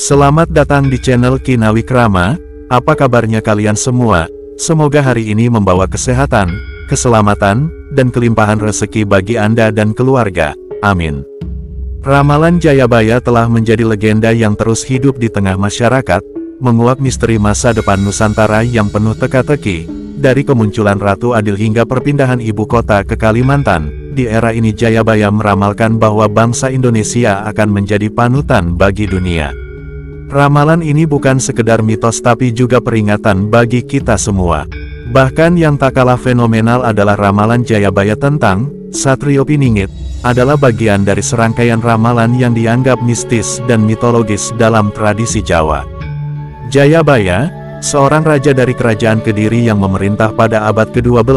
Selamat datang di channel Kinawikrama. Apa kabarnya kalian semua? Semoga hari ini membawa kesehatan, keselamatan, dan kelimpahan rezeki bagi Anda dan keluarga. Amin. Ramalan Jayabaya telah menjadi legenda yang terus hidup di tengah masyarakat, menguak misteri masa depan Nusantara yang penuh teka-teki. Dari kemunculan Ratu Adil hingga perpindahan ibu kota ke Kalimantan, di era ini Jayabaya meramalkan bahwa bangsa Indonesia akan menjadi panutan bagi dunia. Ramalan ini bukan sekedar mitos tapi juga peringatan bagi kita semua. Bahkan yang tak kalah fenomenal adalah ramalan Jayabaya tentang Satrio Piningit, adalah bagian dari serangkaian ramalan yang dianggap mistis dan mitologis dalam tradisi Jawa. Jayabaya, seorang raja dari kerajaan Kediri yang memerintah pada abad ke-12,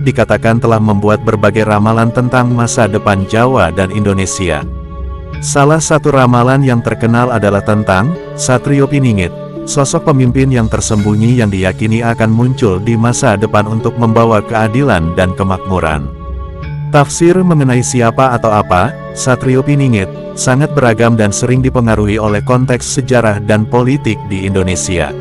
dikatakan telah membuat berbagai ramalan tentang masa depan Jawa dan Indonesia. Salah satu ramalan yang terkenal adalah tentang Satrio Piningit, sosok pemimpin yang tersembunyi yang diyakini akan muncul di masa depan untuk membawa keadilan dan kemakmuran. Tafsir mengenai siapa atau apa Satrio Piningit sangat beragam dan sering dipengaruhi oleh konteks sejarah dan politik di Indonesia.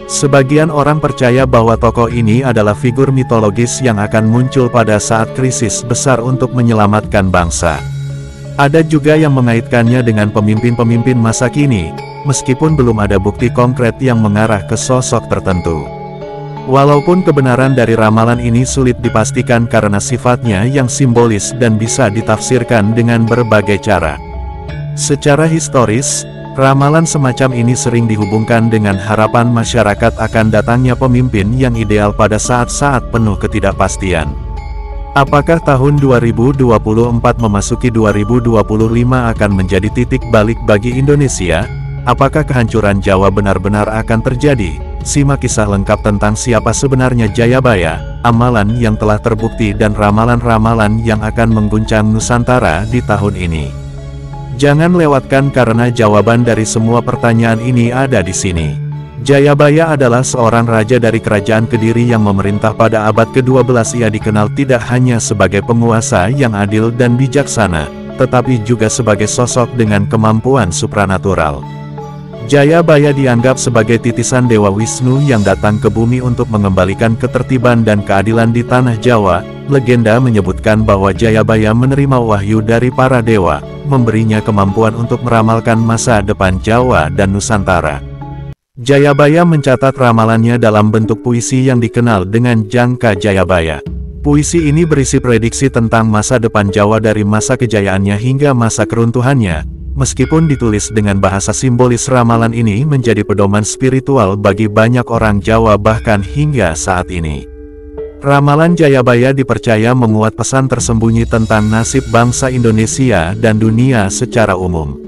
Sebagian orang percaya bahwa tokoh ini adalah figur mitologis yang akan muncul pada saat krisis besar untuk menyelamatkan bangsa. Ada juga yang mengaitkannya dengan pemimpin-pemimpin masa kini, meskipun belum ada bukti konkret yang mengarah ke sosok tertentu. Walaupun kebenaran dari ramalan ini sulit dipastikan karena sifatnya yang simbolis dan bisa ditafsirkan dengan berbagai cara. Secara historis, ramalan semacam ini sering dihubungkan dengan harapan masyarakat akan datangnya pemimpin yang ideal pada saat-saat penuh ketidakpastian. Apakah tahun 2024 memasuki 2025 akan menjadi titik balik bagi Indonesia? Apakah kehancuran Jawa benar-benar akan terjadi? Simak kisah lengkap tentang siapa sebenarnya Jayabaya, amalan yang telah terbukti dan ramalan-ramalan yang akan mengguncang Nusantara di tahun ini. Jangan lewatkan karena jawaban dari semua pertanyaan ini ada di sini. Jayabaya adalah seorang raja dari kerajaan Kediri yang memerintah pada abad ke-12. Ia dikenal tidak hanya sebagai penguasa yang adil dan bijaksana, tetapi juga sebagai sosok dengan kemampuan supranatural. Jayabaya dianggap sebagai titisan Dewa Wisnu yang datang ke bumi untuk mengembalikan ketertiban dan keadilan di tanah Jawa. Legenda menyebutkan bahwa Jayabaya menerima wahyu dari para dewa, memberinya kemampuan untuk meramalkan masa depan Jawa dan Nusantara. Jayabaya mencatat ramalannya dalam bentuk puisi yang dikenal dengan Jangka Jayabaya. Puisi ini berisi prediksi tentang masa depan Jawa dari masa kejayaannya hingga masa keruntuhannya. Meskipun ditulis dengan bahasa simbolis, ramalan ini menjadi pedoman spiritual bagi banyak orang Jawa bahkan hingga saat ini. Ramalan Jayabaya dipercaya menguat pesan tersembunyi tentang nasib bangsa Indonesia dan dunia secara umum.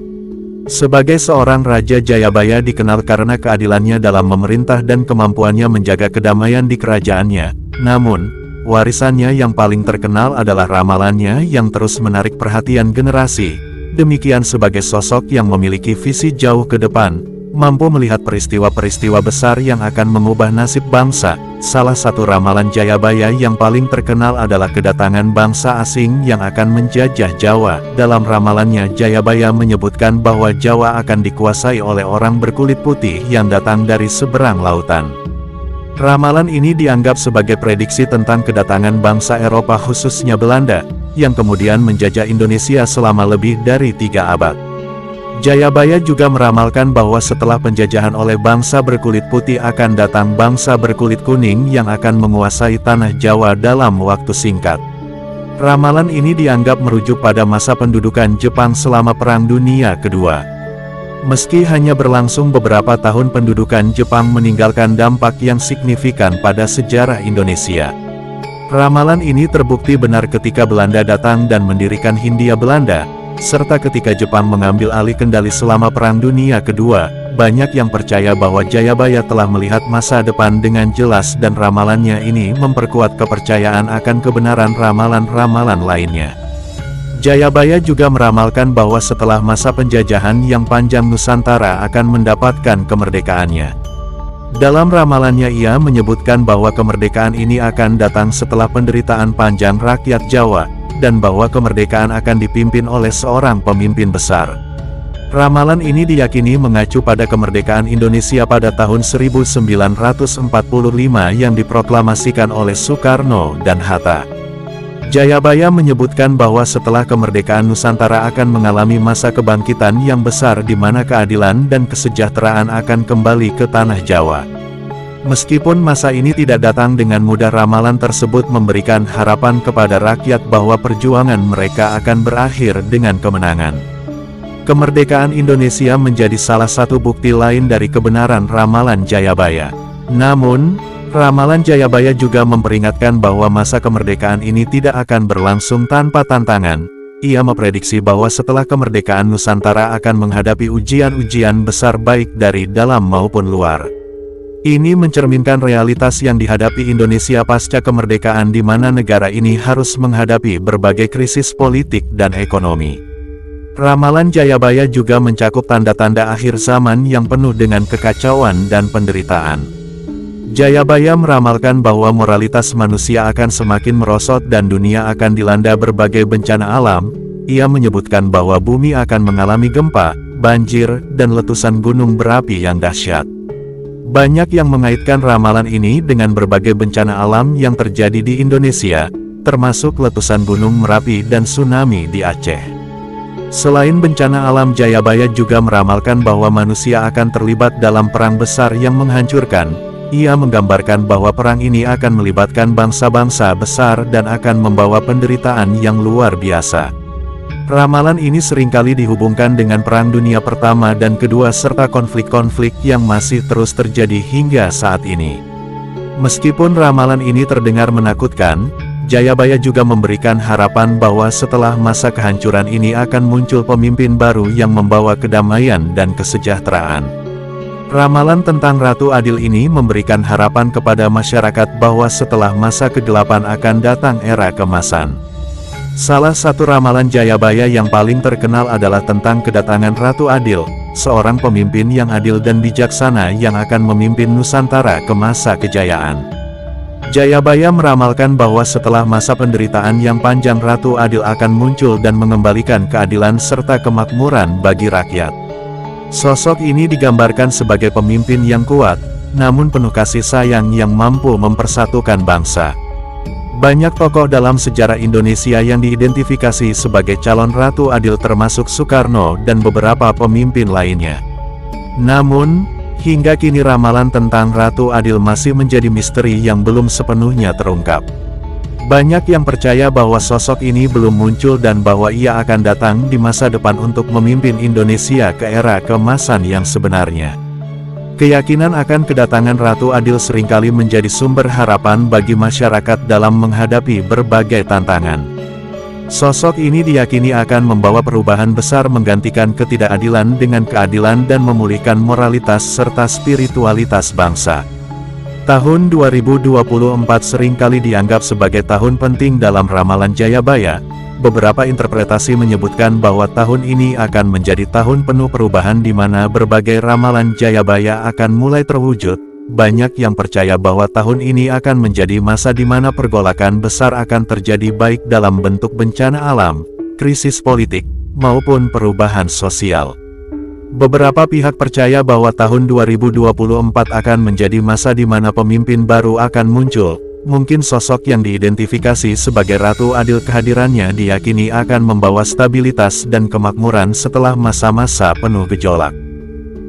Sebagai seorang raja, Jayabaya dikenal karena keadilannya dalam memerintah dan kemampuannya menjaga kedamaian di kerajaannya. Namun, warisannya yang paling terkenal adalah ramalannya yang terus menarik perhatian generasi. Demikian sebagai sosok yang memiliki visi jauh ke depan, mampu melihat peristiwa-peristiwa besar yang akan mengubah nasib bangsa. Salah satu ramalan Jayabaya yang paling terkenal adalah kedatangan bangsa asing yang akan menjajah Jawa. Dalam ramalannya, Jayabaya menyebutkan bahwa Jawa akan dikuasai oleh orang berkulit putih yang datang dari seberang lautan. Ramalan ini dianggap sebagai prediksi tentang kedatangan bangsa Eropa khususnya Belanda, yang kemudian menjajah Indonesia selama lebih dari 3 abad. Jayabaya juga meramalkan bahwa setelah penjajahan oleh bangsa berkulit putih akan datang bangsa berkulit kuning yang akan menguasai tanah Jawa dalam waktu singkat. Ramalan ini dianggap merujuk pada masa pendudukan Jepang selama Perang Dunia Kedua. Meski hanya berlangsung beberapa tahun, pendudukan Jepang meninggalkan dampak yang signifikan pada sejarah Indonesia. Ramalan ini terbukti benar ketika Belanda datang dan mendirikan Hindia Belanda, serta ketika Jepang mengambil alih kendali selama Perang Dunia Kedua. Banyak yang percaya bahwa Jayabaya telah melihat masa depan dengan jelas dan ramalannya ini memperkuat kepercayaan akan kebenaran ramalan-ramalan lainnya. Jayabaya juga meramalkan bahwa setelah masa penjajahan yang panjang Nusantara akan mendapatkan kemerdekaannya. Dalam ramalannya ia menyebutkan bahwa kemerdekaan ini akan datang setelah penderitaan panjang rakyat Jawa, dan bahwa kemerdekaan akan dipimpin oleh seorang pemimpin besar. Ramalan ini diyakini mengacu pada kemerdekaan Indonesia pada tahun 1945 yang diproklamasikan oleh Soekarno dan Hatta. Jayabaya menyebutkan bahwa setelah kemerdekaan Nusantara akan mengalami masa kebangkitan yang besar di mana keadilan dan kesejahteraan akan kembali ke tanah Jawa. Meskipun masa ini tidak datang dengan mudah, ramalan tersebut memberikan harapan kepada rakyat bahwa perjuangan mereka akan berakhir dengan kemenangan. Kemerdekaan Indonesia menjadi salah satu bukti lain dari kebenaran ramalan Jayabaya. Namun, ramalan Jayabaya juga memperingatkan bahwa masa kemerdekaan ini tidak akan berlangsung tanpa tantangan. Ia memprediksi bahwa setelah kemerdekaan Nusantara akan menghadapi ujian-ujian besar baik dari dalam maupun luar. Ini mencerminkan realitas yang dihadapi Indonesia pasca kemerdekaan di mana negara ini harus menghadapi berbagai krisis politik dan ekonomi. Ramalan Jayabaya juga mencakup tanda-tanda akhir zaman yang penuh dengan kekacauan dan penderitaan. Jayabaya meramalkan bahwa moralitas manusia akan semakin merosot dan dunia akan dilanda berbagai bencana alam. Ia menyebutkan bahwa bumi akan mengalami gempa, banjir, dan letusan gunung berapi yang dahsyat. Banyak yang mengaitkan ramalan ini dengan berbagai bencana alam yang terjadi di Indonesia, termasuk letusan gunung Merapi dan tsunami di Aceh. Selain bencana alam, Jayabaya juga meramalkan bahwa manusia akan terlibat dalam perang besar yang menghancurkan. Ia menggambarkan bahwa perang ini akan melibatkan bangsa-bangsa besar dan akan membawa penderitaan yang luar biasa. Ramalan ini seringkali dihubungkan dengan Perang Dunia Pertama dan Kedua serta konflik-konflik yang masih terus terjadi hingga saat ini. Meskipun ramalan ini terdengar menakutkan, Jayabaya juga memberikan harapan bahwa setelah masa kehancuran ini akan muncul pemimpin baru yang membawa kedamaian dan kesejahteraan. Ramalan tentang Ratu Adil ini memberikan harapan kepada masyarakat bahwa setelah masa kegelapan akan datang era keemasan. Salah satu ramalan Jayabaya yang paling terkenal adalah tentang kedatangan Ratu Adil, seorang pemimpin yang adil dan bijaksana yang akan memimpin Nusantara ke masa kejayaan. Jayabaya meramalkan bahwa setelah masa penderitaan yang panjang, Ratu Adil akan muncul dan mengembalikan keadilan serta kemakmuran bagi rakyat. Sosok ini digambarkan sebagai pemimpin yang kuat, namun penuh kasih sayang yang mampu mempersatukan bangsa. Banyak tokoh dalam sejarah Indonesia yang diidentifikasi sebagai calon Ratu Adil termasuk Soekarno dan beberapa pemimpin lainnya. Namun, hingga kini ramalan tentang Ratu Adil masih menjadi misteri yang belum sepenuhnya terungkap. Banyak yang percaya bahwa sosok ini belum muncul dan bahwa ia akan datang di masa depan untuk memimpin Indonesia ke era keemasan yang sebenarnya. Keyakinan akan kedatangan Ratu Adil seringkali menjadi sumber harapan bagi masyarakat dalam menghadapi berbagai tantangan. Sosok ini diyakini akan membawa perubahan besar, menggantikan ketidakadilan dengan keadilan dan memulihkan moralitas serta spiritualitas bangsa. Tahun 2024 seringkali dianggap sebagai tahun penting dalam ramalan Jayabaya. Beberapa interpretasi menyebutkan bahwa tahun ini akan menjadi tahun penuh perubahan di mana berbagai ramalan Jayabaya akan mulai terwujud. Banyak yang percaya bahwa tahun ini akan menjadi masa di mana pergolakan besar akan terjadi baik dalam bentuk bencana alam, krisis politik, maupun perubahan sosial. Beberapa pihak percaya bahwa tahun 2024 akan menjadi masa di mana pemimpin baru akan muncul. Mungkin sosok yang diidentifikasi sebagai Ratu Adil, kehadirannya diyakini akan membawa stabilitas dan kemakmuran setelah masa-masa penuh gejolak.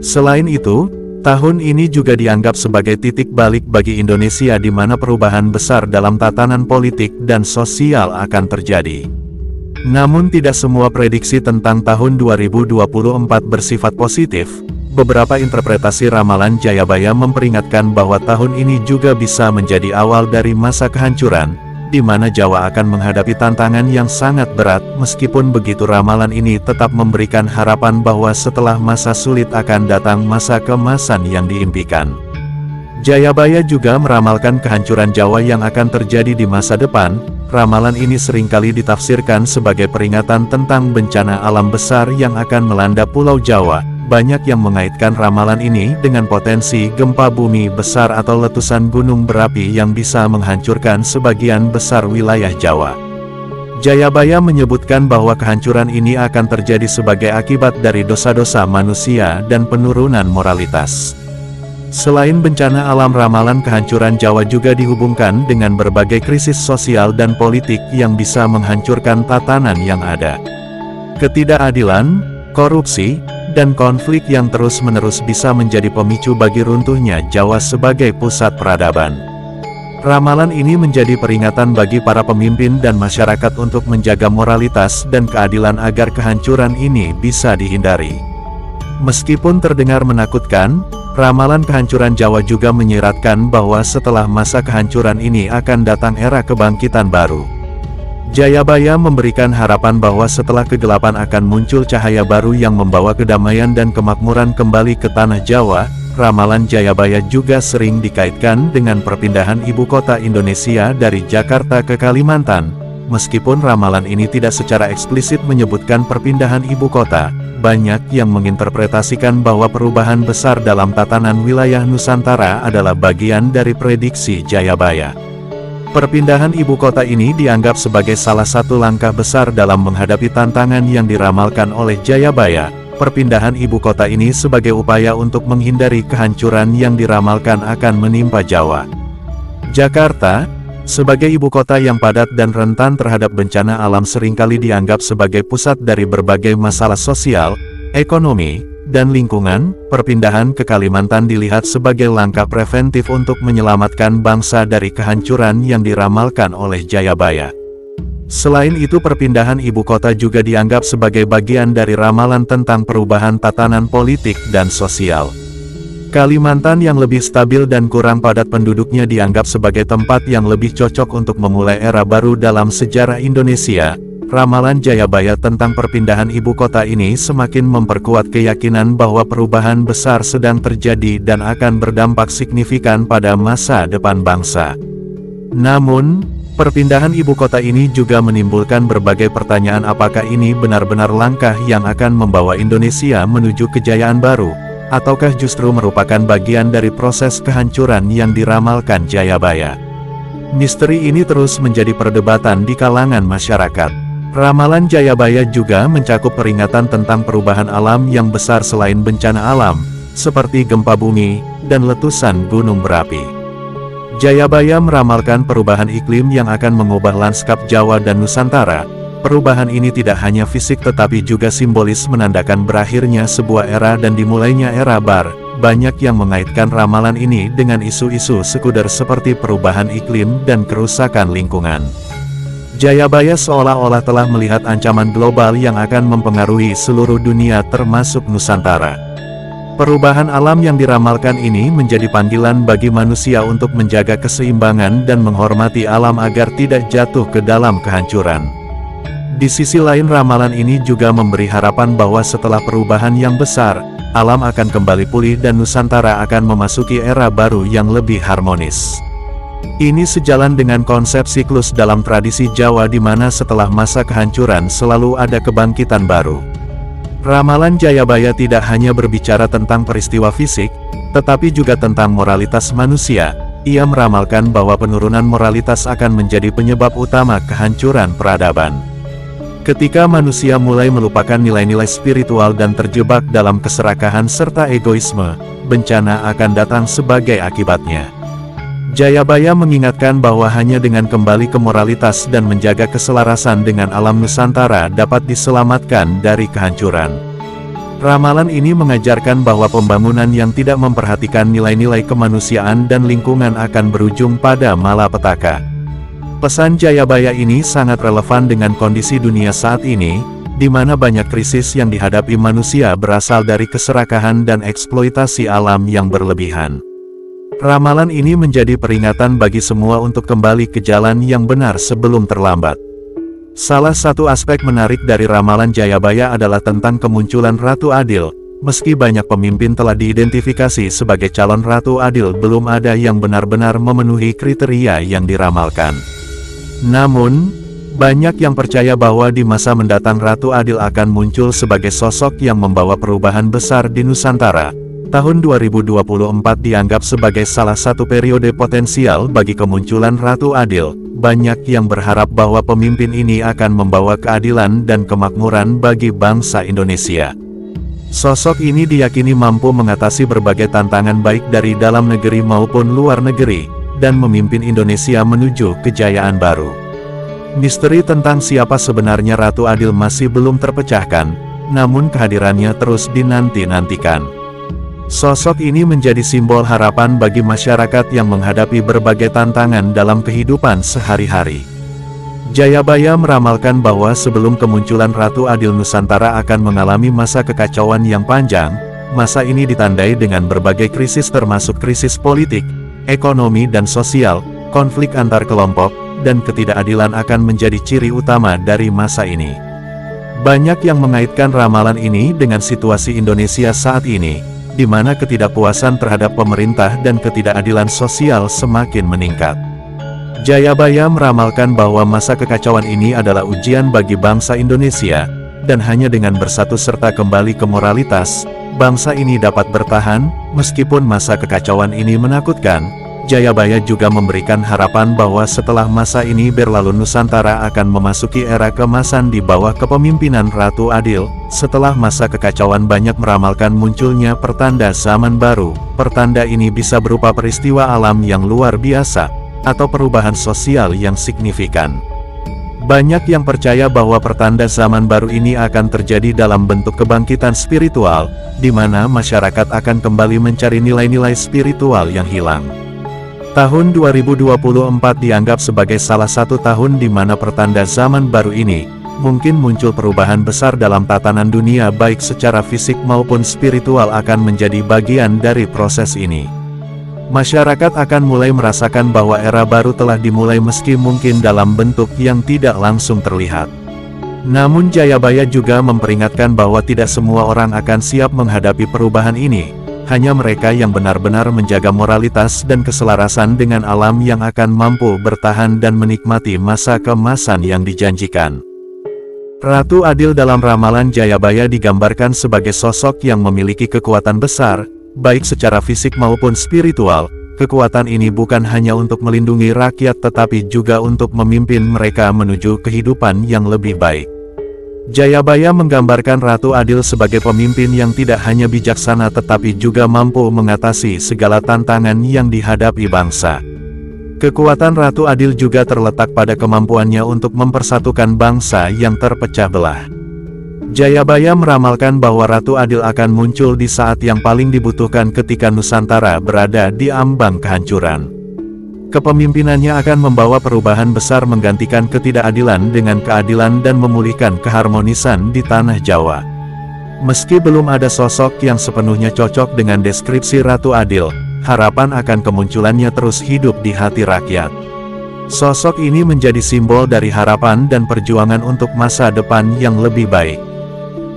Selain itu, tahun ini juga dianggap sebagai titik balik bagi Indonesia di mana perubahan besar dalam tatanan politik dan sosial akan terjadi. Namun tidak semua prediksi tentang tahun 2024 bersifat positif. Beberapa interpretasi ramalan Jayabaya memperingatkan bahwa tahun ini juga bisa menjadi awal dari masa kehancuran, di mana Jawa akan menghadapi tantangan yang sangat berat. Meskipun begitu, ramalan ini tetap memberikan harapan bahwa setelah masa sulit akan datang masa keemasan yang diimpikan. Jayabaya juga meramalkan kehancuran Jawa yang akan terjadi di masa depan. Ramalan ini seringkali ditafsirkan sebagai peringatan tentang bencana alam besar yang akan melanda Pulau Jawa. Banyak yang mengaitkan ramalan ini dengan potensi gempa bumi besar atau letusan gunung berapi yang bisa menghancurkan sebagian besar wilayah Jawa. Jayabaya menyebutkan bahwa kehancuran ini akan terjadi sebagai akibat dari dosa-dosa manusia dan penurunan moralitas. Selain bencana alam, ramalan kehancuran Jawa juga dihubungkan dengan berbagai krisis sosial dan politik yang bisa menghancurkan tatanan yang ada. Ketidakadilan, korupsi, dan konflik yang terus-menerus bisa menjadi pemicu bagi runtuhnya Jawa sebagai pusat peradaban. Ramalan ini menjadi peringatan bagi para pemimpin dan masyarakat untuk menjaga moralitas dan keadilan agar kehancuran ini bisa dihindari. Meskipun terdengar menakutkan, ramalan kehancuran Jawa juga menyiratkan bahwa setelah masa kehancuran ini akan datang era kebangkitan baru. Jayabaya memberikan harapan bahwa setelah kegelapan akan muncul cahaya baru yang membawa kedamaian dan kemakmuran kembali ke tanah Jawa. Ramalan Jayabaya juga sering dikaitkan dengan perpindahan ibu kota Indonesia dari Jakarta ke Kalimantan. Meskipun ramalan ini tidak secara eksplisit menyebutkan perpindahan ibu kota, banyak yang menginterpretasikan bahwa perubahan besar dalam tatanan wilayah Nusantara adalah bagian dari prediksi Jayabaya. Perpindahan ibu kota ini dianggap sebagai salah satu langkah besar dalam menghadapi tantangan yang diramalkan oleh Jayabaya. Perpindahan ibu kota ini sebagai upaya untuk menghindari kehancuran yang diramalkan akan menimpa Jawa. Jakarta, sebagai ibu kota yang padat dan rentan terhadap bencana alam, seringkali dianggap sebagai pusat dari berbagai masalah sosial, ekonomi, dan lingkungan. Perpindahan ke Kalimantan dilihat sebagai langkah preventif untuk menyelamatkan bangsa dari kehancuran yang diramalkan oleh Jayabaya. Selain itu, perpindahan ibu kota juga dianggap sebagai bagian dari ramalan tentang perubahan tatanan politik dan sosial. Kalimantan yang lebih stabil dan kurang padat penduduknya dianggap sebagai tempat yang lebih cocok untuk memulai era baru dalam sejarah Indonesia. Ramalan Jayabaya tentang perpindahan ibu kota ini semakin memperkuat keyakinan bahwa perubahan besar sedang terjadi dan akan berdampak signifikan pada masa depan bangsa. Namun, perpindahan ibu kota ini juga menimbulkan berbagai pertanyaan. Apakah ini benar-benar langkah yang akan membawa Indonesia menuju kejayaan baru, ataukah justru merupakan bagian dari proses kehancuran yang diramalkan Jayabaya? Misteri ini terus menjadi perdebatan di kalangan masyarakat. Ramalan Jayabaya juga mencakup peringatan tentang perubahan alam yang besar selain bencana alam, seperti gempa bumi dan letusan gunung berapi. Jayabaya meramalkan perubahan iklim yang akan mengubah lanskap Jawa dan Nusantara. Perubahan ini tidak hanya fisik tetapi juga simbolis, menandakan berakhirnya sebuah era dan dimulainya era baru. Banyak yang mengaitkan ramalan ini dengan isu-isu sekunder seperti perubahan iklim dan kerusakan lingkungan. Jayabaya seolah-olah telah melihat ancaman global yang akan mempengaruhi seluruh dunia termasuk Nusantara. Perubahan alam yang diramalkan ini menjadi panggilan bagi manusia untuk menjaga keseimbangan dan menghormati alam agar tidak jatuh ke dalam kehancuran. Di sisi lain, ramalan ini juga memberi harapan bahwa setelah perubahan yang besar, alam akan kembali pulih dan Nusantara akan memasuki era baru yang lebih harmonis. Ini sejalan dengan konsep siklus dalam tradisi Jawa di mana setelah masa kehancuran selalu ada kebangkitan baru. Ramalan Jayabaya tidak hanya berbicara tentang peristiwa fisik, tetapi juga tentang moralitas manusia. Ia meramalkan bahwa penurunan moralitas akan menjadi penyebab utama kehancuran peradaban. Ketika manusia mulai melupakan nilai-nilai spiritual dan terjebak dalam keserakahan serta egoisme, bencana akan datang sebagai akibatnya. Jayabaya mengingatkan bahwa hanya dengan kembali ke moralitas dan menjaga keselarasan dengan alam Nusantara dapat diselamatkan dari kehancuran. Ramalan ini mengajarkan bahwa pembangunan yang tidak memperhatikan nilai-nilai kemanusiaan dan lingkungan akan berujung pada malapetaka. Pesan Jayabaya ini sangat relevan dengan kondisi dunia saat ini, di mana banyak krisis yang dihadapi manusia berasal dari keserakahan dan eksploitasi alam yang berlebihan. Ramalan ini menjadi peringatan bagi semua untuk kembali ke jalan yang benar sebelum terlambat. Salah satu aspek menarik dari ramalan Jayabaya adalah tentang kemunculan Ratu Adil. Meski banyak pemimpin telah diidentifikasi sebagai calon Ratu Adil, belum ada yang benar-benar memenuhi kriteria yang diramalkan. Namun, banyak yang percaya bahwa di masa mendatang Ratu Adil akan muncul sebagai sosok yang membawa perubahan besar di Nusantara. Tahun 2024 dianggap sebagai salah satu periode potensial bagi kemunculan Ratu Adil. banyak yang berharap bahwa pemimpin ini akan membawa keadilan dan kemakmuran bagi bangsa Indonesia. Sosok ini diyakini mampu mengatasi berbagai tantangan baik dari dalam negeri maupun luar negeri, dan memimpin Indonesia menuju kejayaan baru. Misteri tentang siapa sebenarnya Ratu Adil masih belum terpecahkan, namun kehadirannya terus dinanti-nantikan. Sosok ini menjadi simbol harapan bagi masyarakat yang menghadapi berbagai tantangan dalam kehidupan sehari-hari. Jayabaya meramalkan bahwa sebelum kemunculan Ratu Adil Nusantara akan mengalami masa kekacauan yang panjang. Masa ini ditandai dengan berbagai krisis termasuk krisis politik, ekonomi dan sosial, konflik antar kelompok, dan ketidakadilan akan menjadi ciri utama dari masa ini. Banyak yang mengaitkan ramalan ini dengan situasi Indonesia saat ini, di mana ketidakpuasan terhadap pemerintah dan ketidakadilan sosial semakin meningkat. Jayabaya meramalkan bahwa masa kekacauan ini adalah ujian bagi bangsa Indonesia, dan hanya dengan bersatu serta kembali ke moralitas, bangsa ini dapat bertahan. Meskipun masa kekacauan ini menakutkan, Jayabaya juga memberikan harapan bahwa setelah masa ini berlalu Nusantara akan memasuki era keemasan di bawah kepemimpinan Ratu Adil. Setelah masa kekacauan banyak meramalkan munculnya pertanda zaman baru. Pertanda ini bisa berupa peristiwa alam yang luar biasa, atau perubahan sosial yang signifikan. Banyak yang percaya bahwa pertanda zaman baru ini akan terjadi dalam bentuk kebangkitan spiritual, di mana masyarakat akan kembali mencari nilai-nilai spiritual yang hilang. Tahun 2024 dianggap sebagai salah satu tahun di mana pertanda zaman baru ini, mungkin muncul perubahan besar dalam tatanan dunia baik secara fisik maupun spiritual akan menjadi bagian dari proses ini. Masyarakat akan mulai merasakan bahwa era baru telah dimulai meski mungkin dalam bentuk yang tidak langsung terlihat. Namun Jayabaya juga memperingatkan bahwa tidak semua orang akan siap menghadapi perubahan ini. Hanya mereka yang benar-benar menjaga moralitas dan keselarasan dengan alam yang akan mampu bertahan dan menikmati masa keemasan yang dijanjikan. Ratu Adil dalam ramalan Jayabaya digambarkan sebagai sosok yang memiliki kekuatan besar, baik secara fisik maupun spiritual. Kekuatan ini bukan hanya untuk melindungi rakyat tetapi juga untuk memimpin mereka menuju kehidupan yang lebih baik. Jayabaya menggambarkan Ratu Adil sebagai pemimpin yang tidak hanya bijaksana tetapi juga mampu mengatasi segala tantangan yang dihadapi bangsa. Kekuatan Ratu Adil juga terletak pada kemampuannya untuk mempersatukan bangsa yang terpecah belah. Jayabaya meramalkan bahwa Ratu Adil akan muncul di saat yang paling dibutuhkan ketika Nusantara berada di ambang kehancuran. Kepemimpinannya akan membawa perubahan besar menggantikan ketidakadilan dengan keadilan dan memulihkan keharmonisan di tanah Jawa. Meski belum ada sosok yang sepenuhnya cocok dengan deskripsi Ratu Adil, harapan akan kemunculannya terus hidup di hati rakyat. Sosok ini menjadi simbol dari harapan dan perjuangan untuk masa depan yang lebih baik.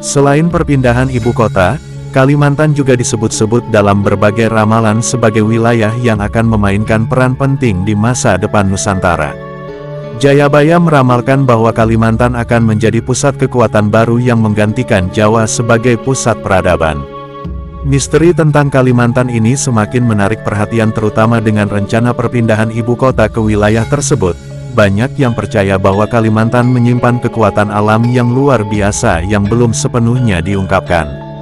Selain perpindahan ibu kota, Kalimantan juga disebut-sebut dalam berbagai ramalan sebagai wilayah yang akan memainkan peran penting di masa depan Nusantara. Jayabaya meramalkan bahwa Kalimantan akan menjadi pusat kekuatan baru yang menggantikan Jawa sebagai pusat peradaban. Misteri tentang Kalimantan ini semakin menarik perhatian terutama dengan rencana perpindahan ibu kota ke wilayah tersebut. Banyak yang percaya bahwa Kalimantan menyimpan kekuatan alam yang luar biasa yang belum sepenuhnya diungkapkan.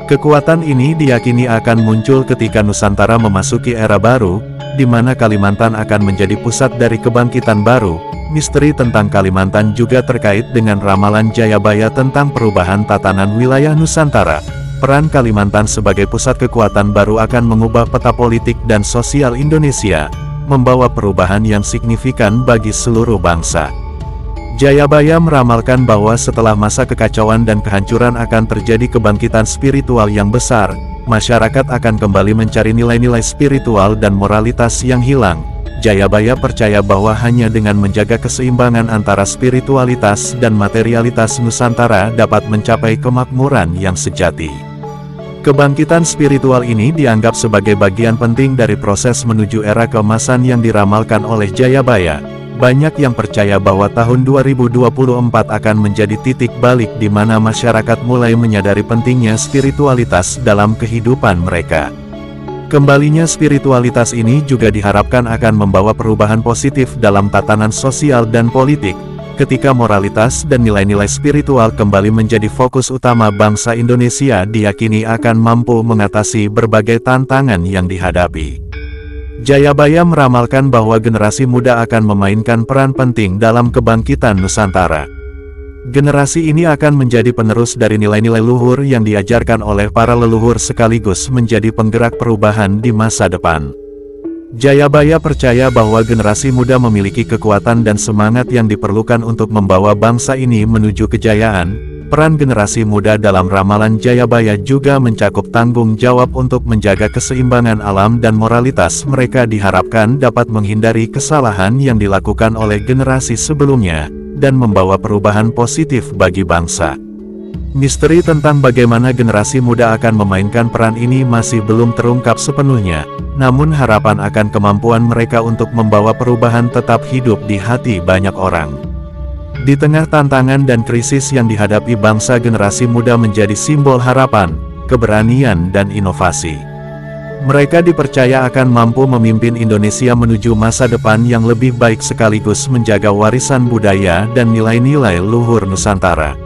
Kekuatan ini diyakini akan muncul ketika Nusantara memasuki era baru, di mana Kalimantan akan menjadi pusat dari kebangkitan baru. Misteri tentang Kalimantan juga terkait dengan ramalan Jayabaya tentang perubahan tatanan wilayah Nusantara. Peran Kalimantan sebagai pusat kekuatan baru akan mengubah peta politik dan sosial Indonesia, membawa perubahan yang signifikan bagi seluruh bangsa. Jayabaya meramalkan bahwa setelah masa kekacauan dan kehancuran akan terjadi kebangkitan spiritual yang besar, masyarakat akan kembali mencari nilai-nilai spiritual dan moralitas yang hilang. Jayabaya percaya bahwa hanya dengan menjaga keseimbangan antara spiritualitas dan materialitas Nusantara dapat mencapai kemakmuran yang sejati. Kebangkitan spiritual ini dianggap sebagai bagian penting dari proses menuju era keemasan yang diramalkan oleh Jayabaya. Banyak yang percaya bahwa tahun 2024 akan menjadi titik balik di mana masyarakat mulai menyadari pentingnya spiritualitas dalam kehidupan mereka. Kembalinya spiritualitas ini juga diharapkan akan membawa perubahan positif dalam tatanan sosial dan politik, ketika moralitas dan nilai-nilai spiritual kembali menjadi fokus utama bangsa Indonesia diyakini akan mampu mengatasi berbagai tantangan yang dihadapi. Jayabaya meramalkan bahwa generasi muda akan memainkan peran penting dalam kebangkitan Nusantara. Generasi ini akan menjadi penerus dari nilai-nilai luhur yang diajarkan oleh para leluhur sekaligus menjadi penggerak perubahan di masa depan. Jayabaya percaya bahwa generasi muda memiliki kekuatan dan semangat yang diperlukan untuk membawa bangsa ini menuju kejayaan. Peran generasi muda dalam ramalan Jayabaya juga mencakup tanggung jawab untuk menjaga keseimbangan alam dan moralitas. Mereka diharapkan dapat menghindari kesalahan yang dilakukan oleh generasi sebelumnya, dan membawa perubahan positif bagi bangsa. Misteri tentang bagaimana generasi muda akan memainkan peran ini masih belum terungkap sepenuhnya, namun harapan akan kemampuan mereka untuk membawa perubahan tetap hidup di hati banyak orang. Di tengah tantangan dan krisis yang dihadapi bangsa, generasi muda menjadi simbol harapan, keberanian dan inovasi. Mereka dipercaya akan mampu memimpin Indonesia menuju masa depan yang lebih baik sekaligus menjaga warisan budaya dan nilai-nilai luhur Nusantara.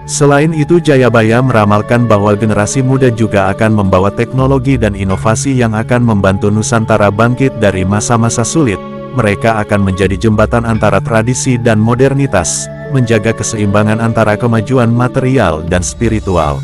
Selain itu, Jayabaya meramalkan bahwa generasi muda juga akan membawa teknologi dan inovasi yang akan membantu Nusantara bangkit dari masa-masa sulit. Mereka akan menjadi jembatan antara tradisi dan modernitas, menjaga keseimbangan antara kemajuan material dan spiritual.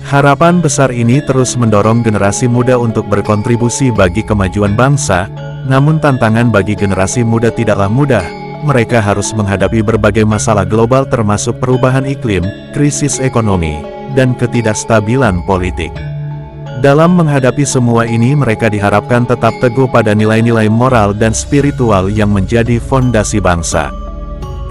Harapan besar ini terus mendorong generasi muda untuk berkontribusi bagi kemajuan bangsa, namun tantangan bagi generasi muda tidaklah mudah. Mereka harus menghadapi berbagai masalah global termasuk perubahan iklim, krisis ekonomi, dan ketidakstabilan politik. Dalam menghadapi semua ini, mereka diharapkan tetap teguh pada nilai-nilai moral dan spiritual yang menjadi fondasi bangsa.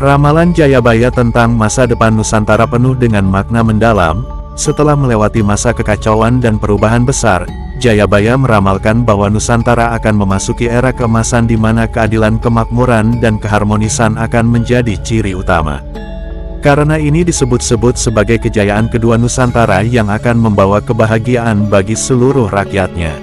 Ramalan Jayabaya tentang masa depan Nusantara penuh dengan makna mendalam. Setelah melewati masa kekacauan dan perubahan besar, Jayabaya meramalkan bahwa Nusantara akan memasuki era keemasan di mana keadilan, kemakmuran, dan keharmonisan akan menjadi ciri utama. Karena ini disebut-sebut sebagai kejayaan kedua Nusantara yang akan membawa kebahagiaan bagi seluruh rakyatnya.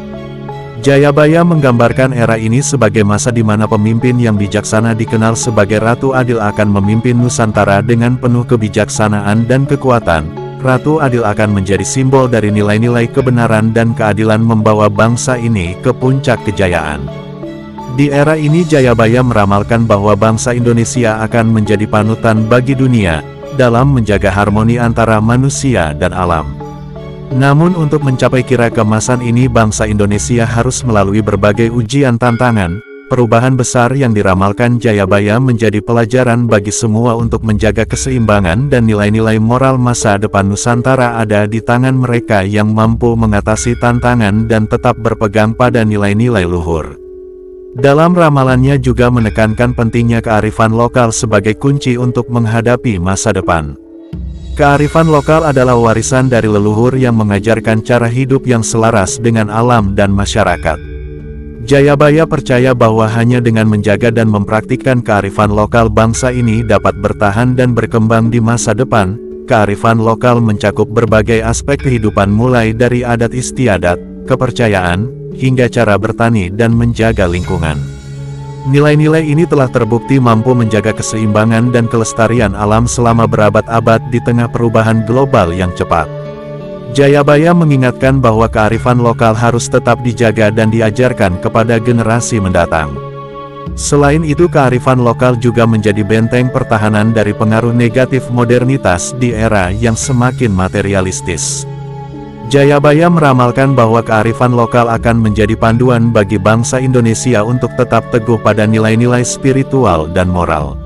Jayabaya menggambarkan era ini sebagai masa di mana pemimpin yang bijaksana dikenal sebagai Ratu Adil akan memimpin Nusantara dengan penuh kebijaksanaan dan kekuatan. Ratu Adil akan menjadi simbol dari nilai-nilai kebenaran dan keadilan, membawa bangsa ini ke puncak kejayaan. Di era ini, Jayabaya meramalkan bahwa bangsa Indonesia akan menjadi panutan bagi dunia, dalam menjaga harmoni antara manusia dan alam. Namun untuk mencapai kira keemasan ini, bangsa Indonesia harus melalui berbagai ujian tantangan. Perubahan besar yang diramalkan Jayabaya menjadi pelajaran bagi semua untuk menjaga keseimbangan dan nilai-nilai moral. Masa depan Nusantara ada di tangan mereka yang mampu mengatasi tantangan dan tetap berpegang pada nilai-nilai luhur. Dalam ramalannya juga menekankan pentingnya kearifan lokal sebagai kunci untuk menghadapi masa depan. Kearifan lokal adalah warisan dari leluhur yang mengajarkan cara hidup yang selaras dengan alam dan masyarakat. Jayabaya percaya bahwa hanya dengan menjaga dan mempraktikkan kearifan lokal, bangsa ini dapat bertahan dan berkembang di masa depan. Kearifan lokal mencakup berbagai aspek kehidupan mulai dari adat istiadat, kepercayaan, hingga cara bertani dan menjaga lingkungan. Nilai-nilai ini telah terbukti mampu menjaga keseimbangan dan kelestarian alam selama berabad-abad di tengah perubahan global yang cepat. Jayabaya mengingatkan bahwa kearifan lokal harus tetap dijaga dan diajarkan kepada generasi mendatang. Selain itu, kearifan lokal juga menjadi benteng pertahanan dari pengaruh negatif modernitas di era yang semakin materialistis. Jayabaya meramalkan bahwa kearifan lokal akan menjadi panduan bagi bangsa Indonesia untuk tetap teguh pada nilai-nilai spiritual dan moral.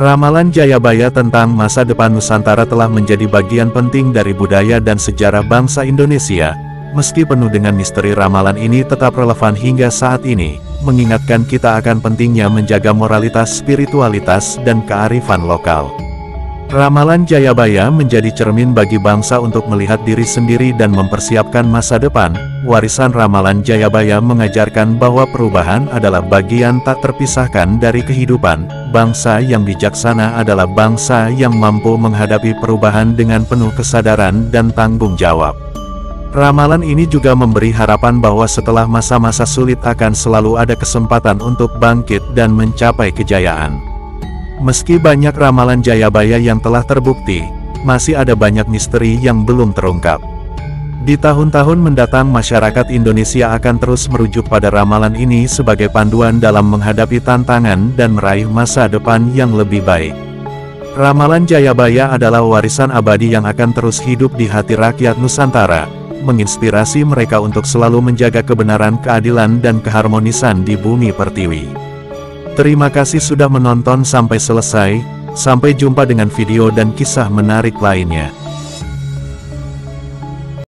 Ramalan Jayabaya tentang masa depan Nusantara telah menjadi bagian penting dari budaya dan sejarah bangsa Indonesia. Meski penuh dengan misteri, ramalan ini tetap relevan hingga saat ini, mengingatkan kita akan pentingnya menjaga moralitas, spiritualitas, dan kearifan lokal. Ramalan Jayabaya menjadi cermin bagi bangsa untuk melihat diri sendiri dan mempersiapkan masa depan. Warisan ramalan Jayabaya mengajarkan bahwa perubahan adalah bagian tak terpisahkan dari kehidupan. Bangsa yang bijaksana adalah bangsa yang mampu menghadapi perubahan dengan penuh kesadaran dan tanggung jawab. Ramalan ini juga memberi harapan bahwa setelah masa-masa sulit akan selalu ada kesempatan untuk bangkit dan mencapai kejayaan. Meski banyak ramalan Jayabaya yang telah terbukti, masih ada banyak misteri yang belum terungkap. Di tahun-tahun mendatang masyarakat Indonesia akan terus merujuk pada ramalan ini sebagai panduan dalam menghadapi tantangan dan meraih masa depan yang lebih baik. Ramalan Jayabaya adalah warisan abadi yang akan terus hidup di hati rakyat Nusantara, menginspirasi mereka untuk selalu menjaga kebenaran, keadilan dan keharmonisan di bumi pertiwi. Terima kasih sudah menonton sampai selesai, sampai jumpa dengan video dan kisah menarik lainnya.